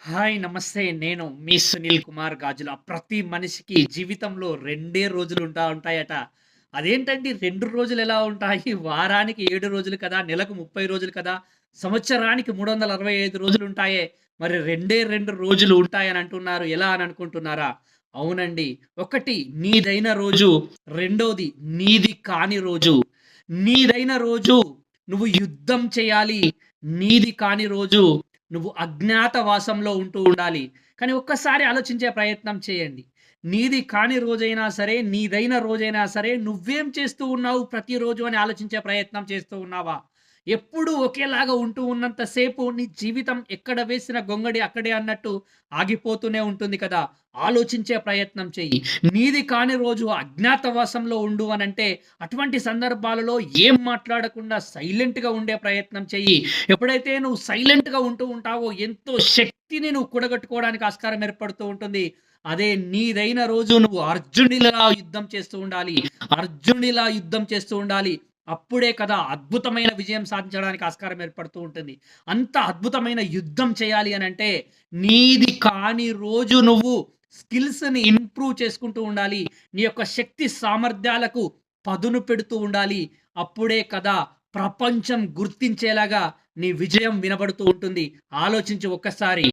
Hi! నమస్తే. నేను మీ సునీల్ కుమార్ గాజుల. ప్రతి మనిషికి జీవితంలో రెండే రోజులు ఉంటాయట. అదేంటండి 2 రోజులు ఎలా ఉంటాయి? వారానికి 7 రోజులు కదా! నెలకు 30 రోజులు కదా! సంవత్సరానికి 365 రోజులు ఉంటాయే. మరి రెండే 2 రోజులు ఉంటాయని అంటున్నారు. ఎలా అని అనుకుంటున్నారా? అవునండి. ఒకటి నీదైన రోజు. రెండోది నీది కాని రోజు. నీదైన రోజు నువ్వు యుద్ధం చేయాలి. నీది కాని రోజు నువ్వు అజ్ఞాతవాసంలో ఉంటూ ఉండాలి. కానీ ఒక్కసారి ఆలోచించే ప్రయత్నం చేయండి. నీది కాని రోజైనా సరే, నీదైన రోజైనా సరే, నువ్వేం చేస్తూ ఉన్నావు ప్రతిరోజు అని ఆలోచించే ప్రయత్నం చేస్తూ ఉన్నావా? ఎప్పుడూ ఒకేలాగా ఉంటూ ఉన్నంత సేపు నీ జీవితం ఎక్కడ వేసిన గొంగడి అక్కడే అన్నట్టు ఆగిపోతూనే ఉంటుంది కదా! ఆలోచించే ప్రయత్నం చెయ్యి. నీది కాని రోజు అజ్ఞాతవాసంలో ఉండు అనంటే, అటువంటి సందర్భాలలో ఏం మాట్లాడకుండా సైలెంట్‌గా ఉండే ప్రయత్నం చెయ్యి. ఎప్పుడైతే నువ్వు సైలెంట్‌గా ఉంటూ ఉంటావో, ఎంతో శక్తిని నువ్వు కూడగట్టుకోవడానికి ఆస్కారం ఏర్పడుతూ ఉంటుంది. అదే నీదైన రోజు నువ్వు అర్జునుడిలా యుద్ధం చేస్తూ ఉండాలి. అర్జునుడిలా యుద్ధం చేస్తూ ఉండాలి. అప్పుడే కదా అద్భుతమైన విజయం సాధించడానికి ఆస్కారం ఏర్పడుతూ ఉంటుంది. అంత అద్భుతమైన యుద్ధం చేయాలి అనంటే, నీది కాని రోజు నువ్వు స్కిల్స్‌ని ఇంప్రూవ్ చేసుకుంటూ ఉండాలి. నీ యొక్క శక్తి సామర్థ్యాలకు పదును పెడుతూ ఉండాలి. అప్పుడే కదా ప్రపంచం గుర్తించేలాగా నీ విజయం వినబడుతూ ఉంటుంది. ఆలోచించు ఒక్కసారి.